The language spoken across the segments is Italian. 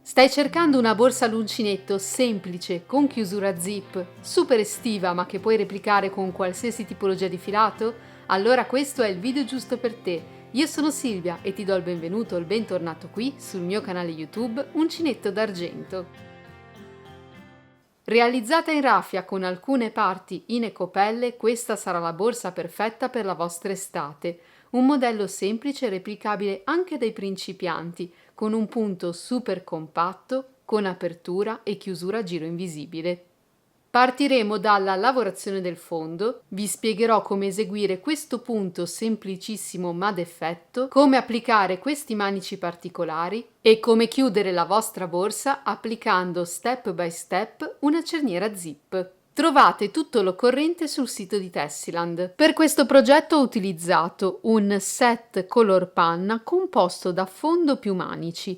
Stai cercando una borsa all'uncinetto semplice, con chiusura zip, super estiva ma che puoi replicare con qualsiasi tipologia di filato? Allora questo è il video giusto per te. Io sono Silvia e ti do il benvenuto o il bentornato qui sul mio canale YouTube Uncinetto d'Argento. Realizzata in raffia con alcune parti in ecopelle, questa sarà la borsa perfetta per la vostra estate. Un modello semplice e replicabile anche dai principianti, con un punto super compatto, con apertura e chiusura a giro invisibile. Partiremo dalla lavorazione del fondo, vi spiegherò come eseguire questo punto semplicissimo ma d'effetto, come applicare questi manici particolari e come chiudere la vostra borsa applicando step by step una cerniera zip. Trovate tutto l'occorrente sul sito di Tessiland. Per questo progetto ho utilizzato un set color panna composto da fondo più manici.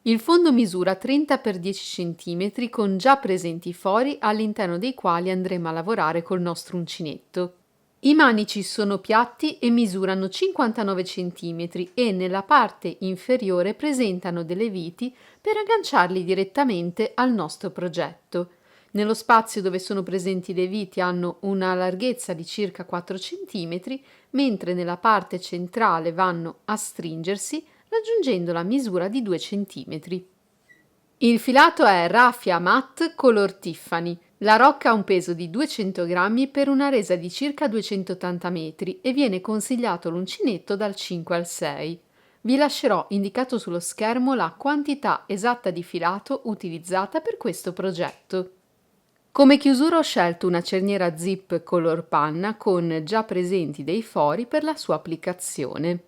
Il fondo misura 30 x 10 cm con già presenti fori all'interno dei quali andremo a lavorare col nostro uncinetto. I manici sono piatti e misurano 59 cm e nella parte inferiore presentano delle viti per agganciarli direttamente al nostro progetto. Nello spazio dove sono presenti le viti hanno una larghezza di circa 4 cm, mentre nella parte centrale vanno a stringersi raggiungendo la misura di 2 cm. Il filato è raffia matte color Tiffany. La rocca ha un peso di 200 grammi per una resa di circa 280 metri e viene consigliato l'uncinetto dal 5 al 6. Vi lascerò indicato sullo schermo la quantità esatta di filato utilizzata per questo progetto. Come chiusura ho scelto una cerniera zip color panna con già presenti dei fori per la sua applicazione.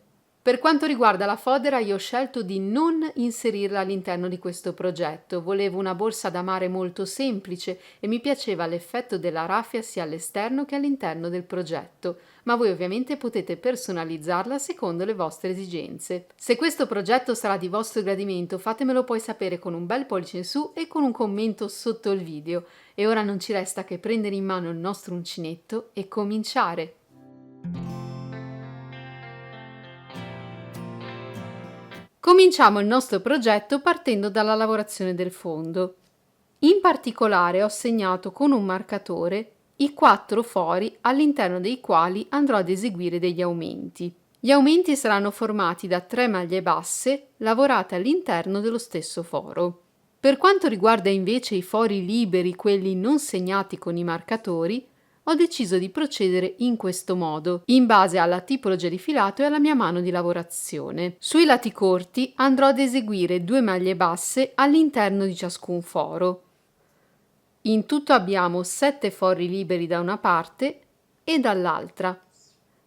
Per quanto riguarda la fodera, io ho scelto di non inserirla all'interno di questo progetto. Volevo una borsa da mare molto semplice e mi piaceva l'effetto della raffia sia all'esterno che all'interno del progetto, ma voi ovviamente potete personalizzarla secondo le vostre esigenze. Se questo progetto sarà di vostro gradimento, fatemelo poi sapere con un bel pollice in su e con un commento sotto il video. E ora non ci resta che prendere in mano il nostro uncinetto e cominciare! Cominciamo il nostro progetto partendo dalla lavorazione del fondo. In particolare ho segnato con un marcatore i 4 fori all'interno dei quali andrò ad eseguire degli aumenti. Gli aumenti saranno formati da 3 maglie basse lavorate all'interno dello stesso foro. Per quanto riguarda invece i fori liberi, quelli non segnati con i marcatori, ho deciso di procedere in questo modo, in base alla tipologia di filato e alla mia mano di lavorazione. Sui lati corti andrò ad eseguire 2 maglie basse all'interno di ciascun foro. In tutto abbiamo 7 fori liberi da una parte e dall'altra.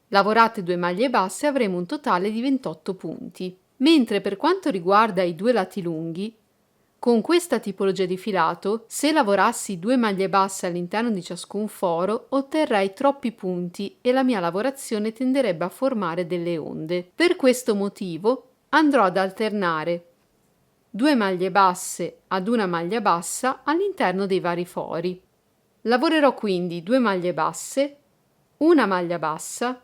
Lavorate 2 maglie basse avremo un totale di 28 punti. Mentre per quanto riguarda i 2 lati lunghi, con questa tipologia di filato, se lavorassi 2 maglie basse all'interno di ciascun foro, otterrei troppi punti e la mia lavorazione tenderebbe a formare delle onde. Per questo motivo andrò ad alternare 2 maglie basse ad una maglia bassa all'interno dei vari fori. Lavorerò quindi 2 maglie basse, una maglia bassa,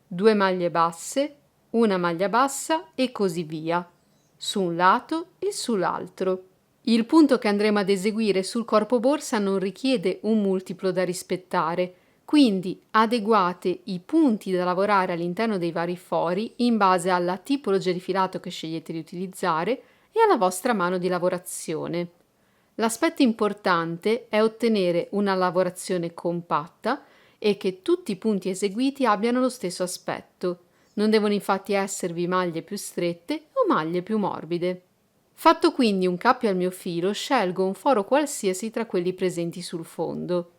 2 maglie basse, una maglia bassa e così via, su un lato e sull'altro. Il punto che andremo ad eseguire sul corpo borsa non richiede un multiplo da rispettare, quindi adeguate i punti da lavorare all'interno dei vari fori in base alla tipologia di filato che scegliete di utilizzare e alla vostra mano di lavorazione. L'aspetto importante è ottenere una lavorazione compatta e che tutti i punti eseguiti abbiano lo stesso aspetto. Non devono infatti esservi maglie più strette o maglie più morbide. Fatto quindi un cappio al mio filo, scelgo un foro qualsiasi tra quelli presenti sul fondo.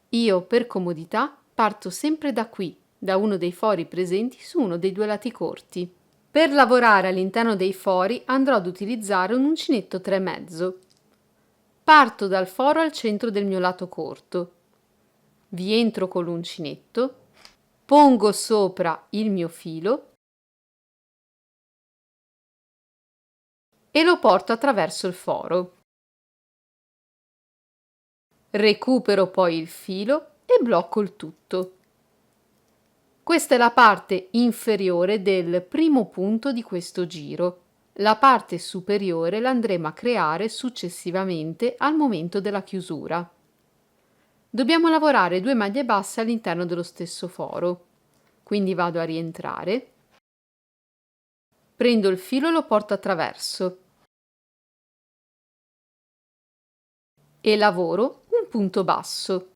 Io, per comodità, parto sempre da qui, da uno dei fori presenti su uno dei 2 lati corti. Per lavorare all'interno dei fori andrò ad utilizzare un uncinetto 3,5. Parto dal foro al centro del mio lato corto. Vi entro con l'uncinetto, pongo sopra il mio filo e lo porto attraverso il foro. Recupero poi il filo e blocco il tutto. Questa è la parte inferiore del primo punto di questo giro. La parte superiore l'andremo a creare successivamente al momento della chiusura. Dobbiamo lavorare 2 maglie basse all'interno dello stesso foro. Quindi vado a rientrare, prendo il filo e lo porto a traverso e lavoro un punto basso.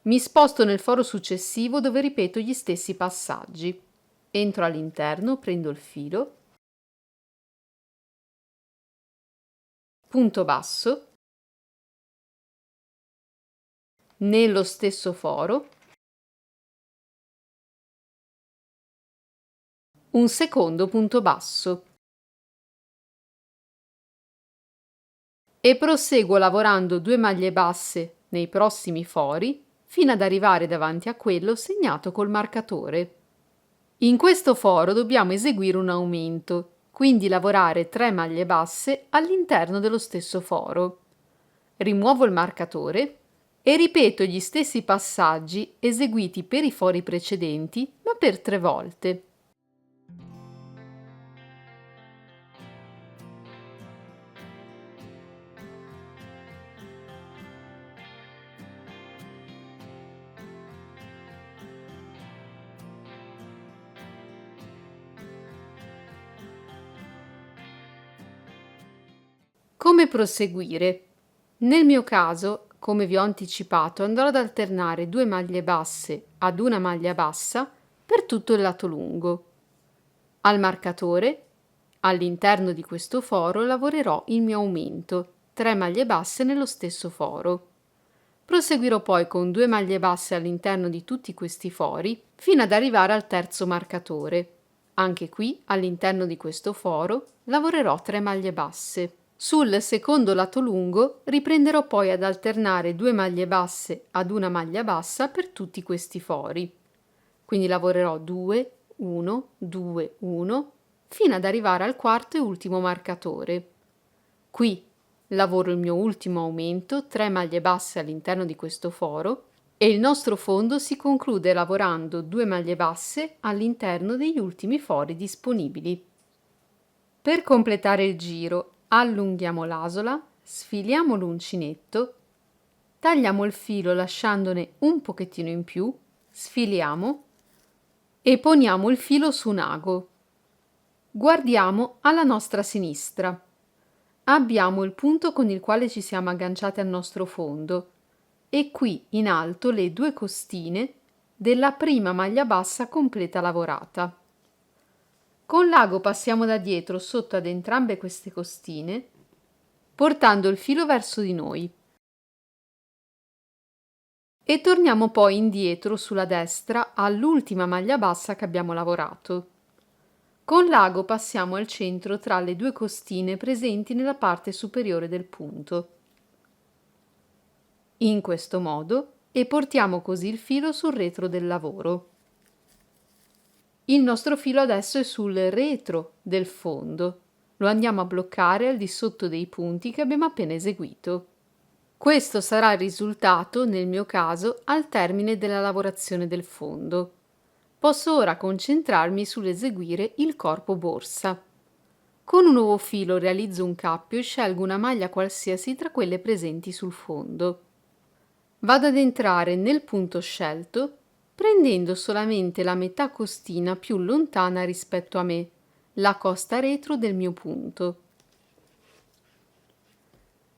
Mi sposto nel foro successivo dove ripeto gli stessi passaggi. Entro all'interno, prendo il filo, punto basso, nello stesso foro, un secondo punto basso e proseguo lavorando 2 maglie basse nei prossimi fori fino ad arrivare davanti a quello segnato col marcatore. In questo foro dobbiamo eseguire un aumento, quindi lavorare 3 maglie basse all'interno dello stesso foro. Rimuovo il marcatore e ripeto gli stessi passaggi eseguiti per i fori precedenti, ma per 3 volte. Come proseguire? Nel mio caso, come vi ho anticipato, andrò ad alternare 2 maglie basse ad una maglia bassa per tutto il lato lungo. Al marcatore, all'interno di questo foro, lavorerò il mio aumento, 3 maglie basse nello stesso foro. Proseguirò poi con 2 maglie basse all'interno di tutti questi fori fino ad arrivare al terzo marcatore. Anche qui, all'interno di questo foro, lavorerò 3 maglie basse. Sul secondo lato lungo riprenderò poi ad alternare 2 maglie basse ad una maglia bassa per tutti questi fori. Quindi lavorerò 2, 1, 2, 1 fino ad arrivare al quarto e ultimo marcatore. Qui lavoro il mio ultimo aumento, 3 maglie basse all'interno di questo foro e il nostro fondo si conclude lavorando 2 maglie basse all'interno degli ultimi fori disponibili. Per completare il giro allunghiamo l'asola, sfiliamo l'uncinetto, tagliamo il filo lasciandone un pochettino in più, sfiliamo e poniamo il filo su un ago. Guardiamo alla nostra sinistra. Abbiamo il punto con il quale ci siamo agganciati al nostro fondo e qui in alto le 2 costine della prima maglia bassa completa lavorata. Con l'ago passiamo da dietro sotto ad entrambe queste costine, portando il filo verso di noi. E torniamo poi indietro sulla destra all'ultima maglia bassa che abbiamo lavorato. Con l'ago passiamo al centro tra le 2 costine presenti nella parte superiore del punto. In questo modo e portiamo così il filo sul retro del lavoro. Il nostro filo adesso è sul retro del fondo. Lo andiamo a bloccare al di sotto dei punti che abbiamo appena eseguito. Questo sarà il risultato, nel mio caso, al termine della lavorazione del fondo. Posso ora concentrarmi sull'eseguire il corpo borsa. Con un nuovo filo realizzo un cappio e scelgo una maglia qualsiasi tra quelle presenti sul fondo. Vado ad entrare nel punto scelto prendendo solamente la metà costina più lontana rispetto a me, la costa retro del mio punto.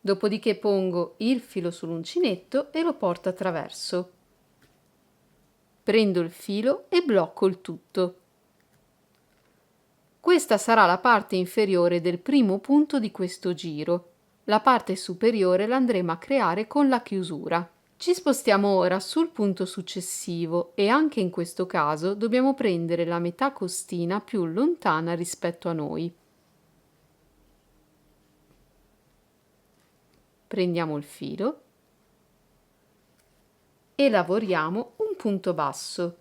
Dopodiché pongo il filo sull'uncinetto e lo porto a traverso. Prendo il filo e blocco il tutto. Questa sarà la parte inferiore del primo punto di questo giro. La parte superiore l'andremo a creare con la chiusura. Ci spostiamo ora sul punto successivo e anche in questo caso dobbiamo prendere la metà costina più lontana rispetto a noi. Prendiamo il filo e lavoriamo un punto basso.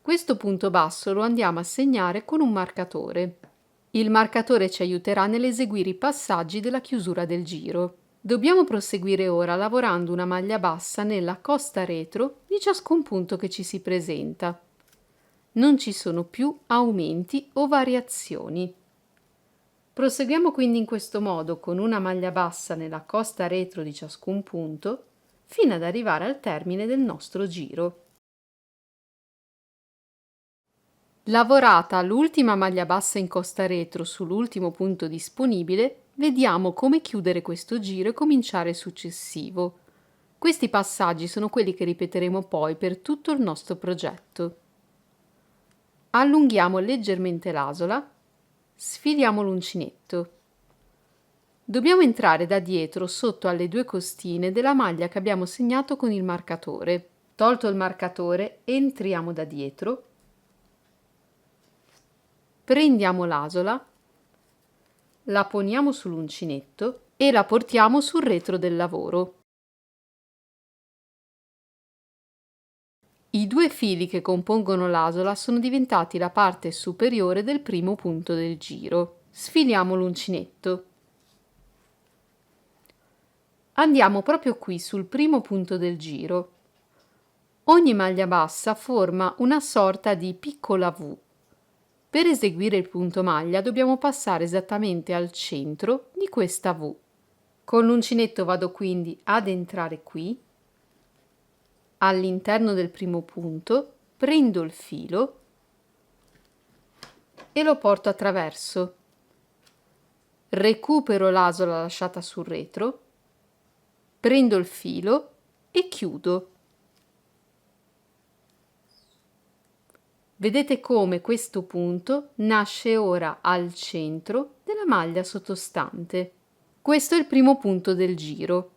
Questo punto basso lo andiamo a segnare con un marcatore. Il marcatore ci aiuterà nell'eseguire i passaggi della chiusura del giro. Dobbiamo proseguire ora lavorando una maglia bassa nella costa retro di ciascun punto che ci si presenta. Non ci sono più aumenti o variazioni. Proseguiamo quindi in questo modo con una maglia bassa nella costa retro di ciascun punto fino ad arrivare al termine del nostro giro. Lavorata l'ultima maglia bassa in costa retro sull'ultimo punto disponibile, vediamo come chiudere questo giro e cominciare il successivo. Questi passaggi sono quelli che ripeteremo poi per tutto il nostro progetto. Allunghiamo leggermente l'asola, sfiliamo l'uncinetto. Dobbiamo entrare da dietro sotto alle due costine della maglia che abbiamo segnato con il marcatore. Tolto il marcatore, entriamo da dietro, prendiamo l'asola, la poniamo sull'uncinetto e la portiamo sul retro del lavoro. I due fili che compongono l'asola sono diventati la parte superiore del primo punto del giro. Sfiliamo l'uncinetto. Andiamo proprio qui sul primo punto del giro. Ogni maglia bassa forma una sorta di piccola V. Per eseguire il punto maglia dobbiamo passare esattamente al centro di questa V. Con l'uncinetto vado quindi ad entrare qui, all'interno del primo punto, prendo il filo e lo porto attraverso. Recupero l'asola lasciata sul retro, prendo il filo e chiudo. Vedete come questo punto nasce ora al centro della maglia sottostante. Questo è il primo punto del giro.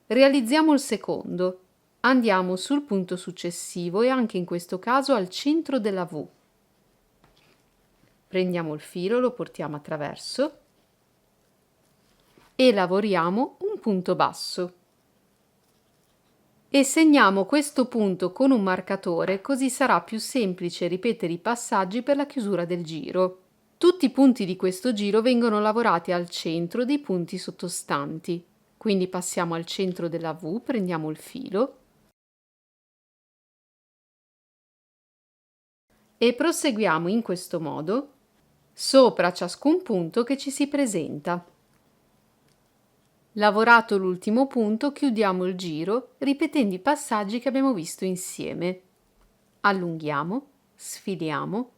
Realizziamo il secondo. Andiamo sul punto successivo e anche in questo caso al centro della V. Prendiamo il filo, lo portiamo attraverso e lavoriamo un punto basso. E segniamo questo punto con un marcatore, così sarà più semplice ripetere i passaggi per la chiusura del giro. Tutti i punti di questo giro vengono lavorati al centro dei punti sottostanti. Quindi passiamo al centro della V, prendiamo il filo e proseguiamo in questo modo sopra ciascun punto che ci si presenta. Lavorato l'ultimo punto, chiudiamo il giro ripetendo i passaggi che abbiamo visto insieme. Allunghiamo, sfiliamo,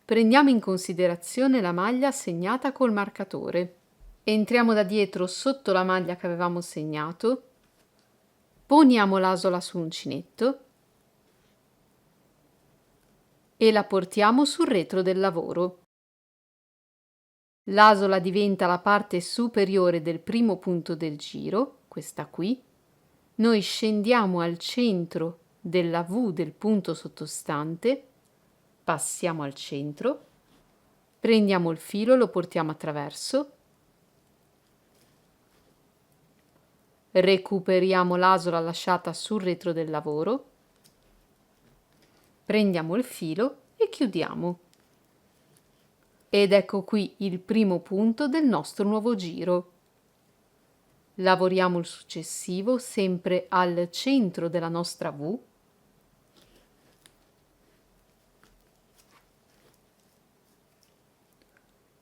prendiamo in considerazione la maglia segnata col marcatore. Entriamo da dietro sotto la maglia che avevamo segnato, poniamo l'asola su uncinetto e la portiamo sul retro del lavoro. L'asola diventa la parte superiore del primo punto del giro, questa qui. Noi scendiamo al centro della V del punto sottostante, passiamo al centro, prendiamo il filo, lo portiamo attraverso, recuperiamo l'asola lasciata sul retro del lavoro, prendiamo il filo e chiudiamo. Ed ecco qui il primo punto del nostro nuovo giro. Lavoriamo il successivo sempre al centro della nostra V.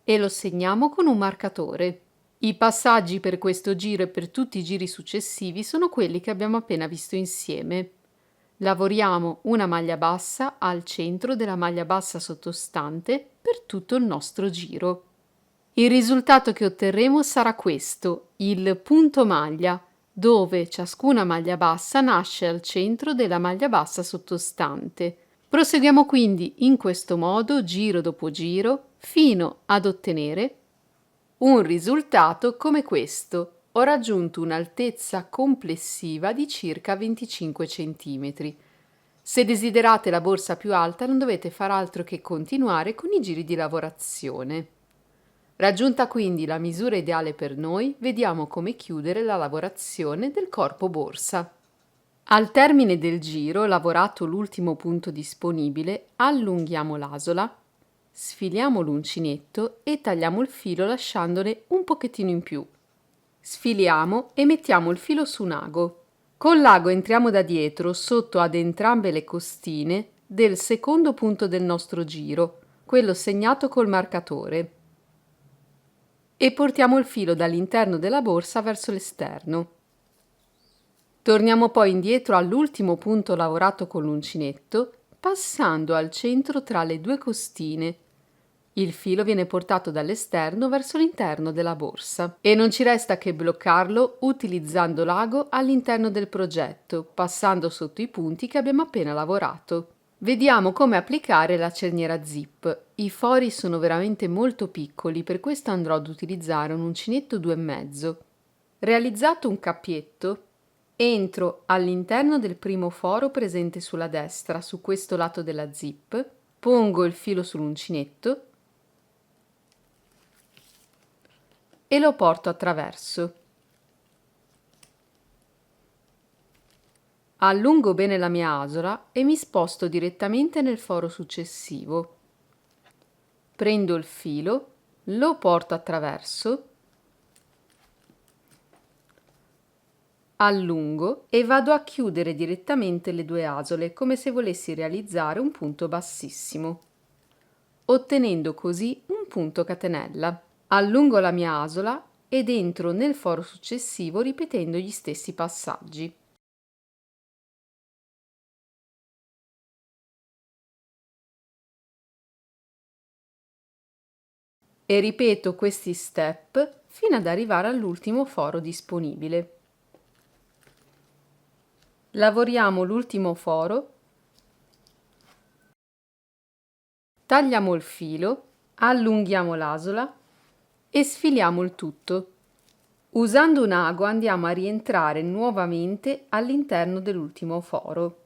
E lo segniamo con un marcatore. I passaggi per questo giro e per tutti i giri successivi sono quelli che abbiamo appena visto insieme. Lavoriamo una maglia bassa al centro della maglia bassa sottostante per tutto il nostro giro. Il risultato che otterremo sarà questo, il punto maglia, dove ciascuna maglia bassa nasce al centro della maglia bassa sottostante. Proseguiamo quindi in questo modo, giro dopo giro, fino ad ottenere un risultato come questo. Ho raggiunto un'altezza complessiva di circa 25 cm. Se desiderate la borsa più alta non dovete far altro che continuare con i giri di lavorazione. Raggiunta quindi la misura ideale per noi, vediamo come chiudere la lavorazione del corpo borsa. Al termine del giro, lavorato l'ultimo punto disponibile, allunghiamo l'asola, sfiliamo l'uncinetto e tagliamo il filo lasciandone un pochettino in più. Sfiliamo e mettiamo il filo su un ago. Con l'ago entriamo da dietro sotto ad entrambe le costine del secondo punto del nostro giro, quello segnato col marcatore, e portiamo il filo dall'interno della borsa verso l'esterno. Torniamo poi indietro all'ultimo punto lavorato con l'uncinetto, passando al centro tra le due costine. Il filo viene portato dall'esterno verso l'interno della borsa e non ci resta che bloccarlo utilizzando l'ago all'interno del progetto, passando sotto i punti che abbiamo appena lavorato. Vediamo come applicare la cerniera zip. I fori sono veramente molto piccoli, per questo andrò ad utilizzare un uncinetto 2,5. Realizzato un cappietto, entro all'interno del primo foro presente sulla destra, su questo lato della zip, pongo il filo sull'uncinetto e lo porto attraverso. Allungo bene la mia asola e mi sposto direttamente nel foro successivo. Prendo il filo, lo porto attraverso, allungo e vado a chiudere direttamente le due asole come se volessi realizzare un punto bassissimo, ottenendo così un punto catenella. Allungo la mia asola ed entro nel foro successivo ripetendo gli stessi passaggi. E ripeto questi step fino ad arrivare all'ultimo foro disponibile. Lavoriamo l'ultimo foro, tagliamo il filo, allunghiamo l'asola e sfiliamo il tutto. Usando un ago andiamo a rientrare nuovamente all'interno dell'ultimo foro,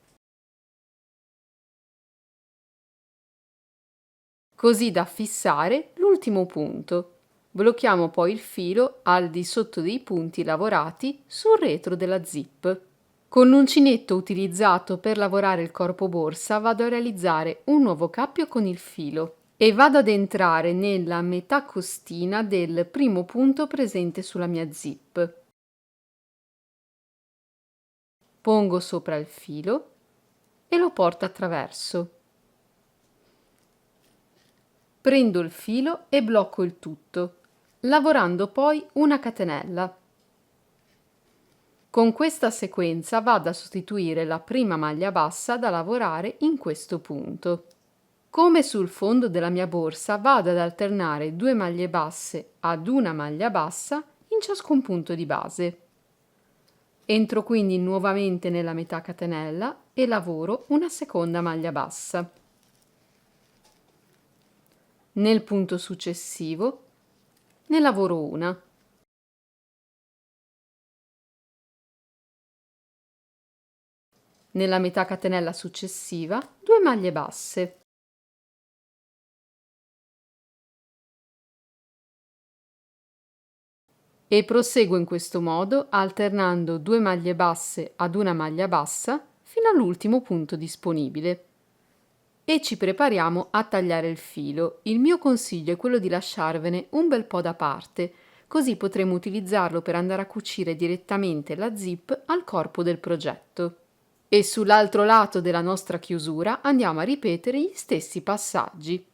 così da fissare l'ultimo punto. Blocchiamo poi il filo al di sotto dei punti lavorati sul retro della zip. Con l'uncinetto utilizzato per lavorare il corpo borsa vado a realizzare un nuovo cappio con il filo e vado ad entrare nella metà costina del primo punto presente sulla mia zip. Pongo sopra il filo e lo porto attraverso. Prendo il filo e blocco il tutto, lavorando poi una catenella. Con questa sequenza vado a sostituire la prima maglia bassa da lavorare in questo punto. Come sul fondo della mia borsa vado ad alternare 2 maglie basse ad una maglia bassa in ciascun punto di base. Entro quindi nuovamente nella metà catenella e lavoro una seconda maglia bassa. Nel punto successivo ne lavoro una. Nella metà catenella successiva 2 maglie basse. E proseguo in questo modo alternando 2 maglie basse ad una maglia bassa fino all'ultimo punto disponibile. E ci prepariamo a tagliare il filo. Il mio consiglio è quello di lasciarvene un bel po' da parte, così potremo utilizzarlo per andare a cucire direttamente la zip al corpo del progetto. E sull'altro lato della nostra chiusura andiamo a ripetere gli stessi passaggi.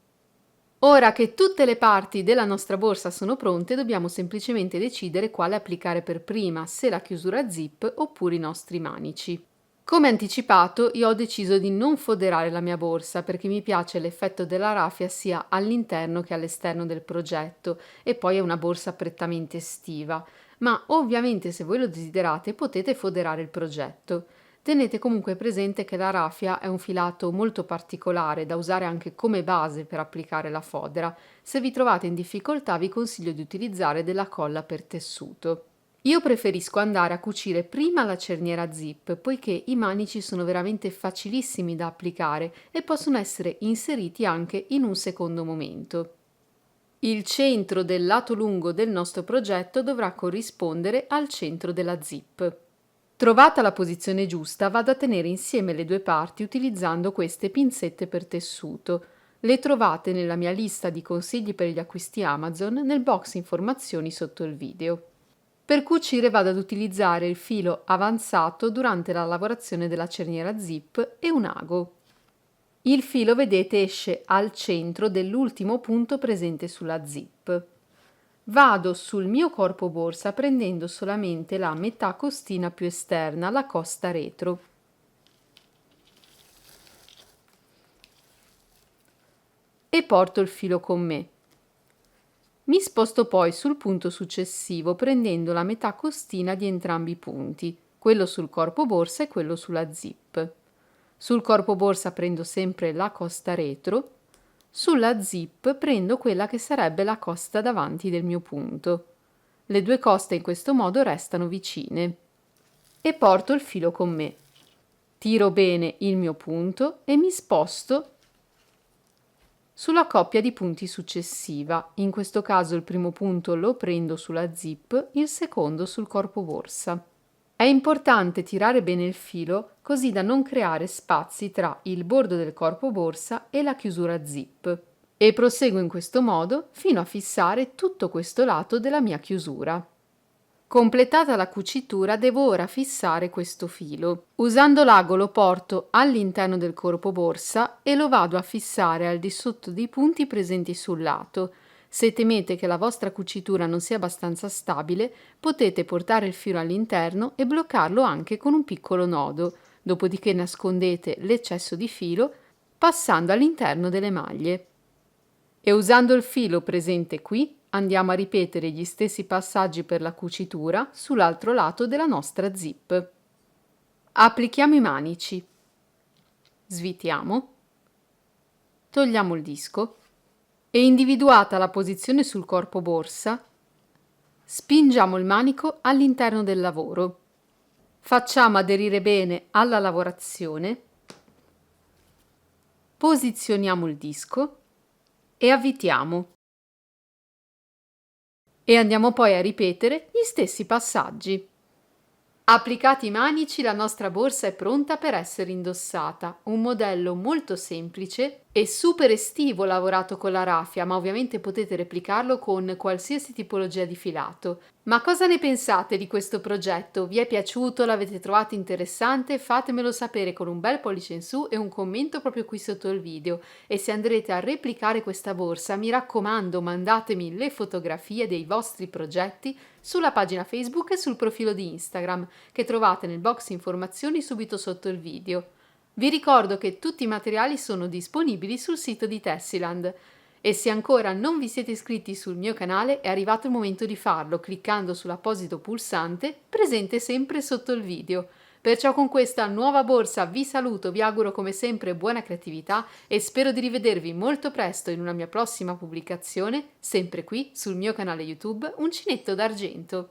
Ora che tutte le parti della nostra borsa sono pronte, dobbiamo semplicemente decidere quale applicare per prima, se la chiusura zip oppure i nostri manici. Come anticipato, io ho deciso di non foderare la mia borsa perché mi piace l'effetto della raffia sia all'interno che all'esterno del progetto e poi è una borsa prettamente estiva, ma ovviamente se voi lo desiderate potete foderare il progetto. Tenete comunque presente che la raffia è un filato molto particolare da usare anche come base per applicare la fodera. Se vi trovate in difficoltà vi consiglio di utilizzare della colla per tessuto. Io preferisco andare a cucire prima la cerniera zip poiché i manici sono veramente facilissimi da applicare e possono essere inseriti anche in un secondo momento. Il centro del lato lungo del nostro progetto dovrà corrispondere al centro della zip. Trovata la posizione giusta, vado a tenere insieme le due parti utilizzando queste pinzette per tessuto. Le trovate nella mia lista di consigli per gli acquisti Amazon nel box informazioni sotto il video. Per cucire vado ad utilizzare il filo avanzato durante la lavorazione della cerniera zip e un ago. Il filo, vedete, esce al centro dell'ultimo punto presente sulla zip. Vado sul mio corpo borsa prendendo solamente la metà costina più esterna, la costa retro. E porto il filo con me. Mi sposto poi sul punto successivo prendendo la metà costina di entrambi i punti, quello sul corpo borsa e quello sulla zip. Sul corpo borsa prendo sempre la costa retro, sulla zip prendo quella che sarebbe la costa davanti del mio punto. Le due coste in questo modo restano vicine. E porto il filo con me. Tiro bene il mio punto e mi sposto sulla coppia di punti successiva. In questo caso il primo punto lo prendo sulla zip, il secondo sul corpo borsa. È importante tirare bene il filo così da non creare spazi tra il bordo del corpo borsa e la chiusura zip. E proseguo in questo modo fino a fissare tutto questo lato della mia chiusura. Completata la cucitura, devo ora fissare questo filo. Usando l'ago lo porto all'interno del corpo borsa e lo vado a fissare al di sotto dei punti presenti sul lato. Se temete che la vostra cucitura non sia abbastanza stabile, potete portare il filo all'interno e bloccarlo anche con un piccolo nodo, dopodiché nascondete l'eccesso di filo passando all'interno delle maglie. E usando il filo presente qui, andiamo a ripetere gli stessi passaggi per la cucitura sull'altro lato della nostra zip. Applichiamo i manici, svitiamo, togliamo il disco e, individuata la posizione sul corpo borsa, spingiamo il manico all'interno del lavoro. Facciamo aderire bene alla lavorazione, posizioniamo il disco e avvitiamo. E andiamo poi a ripetere gli stessi passaggi. Applicati i manici, la nostra borsa è pronta per essere indossata. Un modello molto semplice e super estivo lavorato con la raffia, ma ovviamente potete replicarlo con qualsiasi tipologia di filato. Ma cosa ne pensate di questo progetto? Vi è piaciuto? L'avete trovato interessante? Fatemelo sapere con un bel pollice in su e un commento proprio qui sotto il video. E se andrete a replicare questa borsa, mi raccomando, mandatemi le fotografie dei vostri progetti sulla pagina Facebook e sul profilo di Instagram, che trovate nel box informazioni subito sotto il video. Vi ricordo che tutti i materiali sono disponibili sul sito di Tessiland. E se ancora non vi siete iscritti sul mio canale, è arrivato il momento di farlo cliccando sull'apposito pulsante presente sempre sotto il video. Perciò con questa nuova borsa vi saluto, vi auguro come sempre buona creatività e spero di rivedervi molto presto in una mia prossima pubblicazione, sempre qui sul mio canale YouTube Uncinetto d'Argento.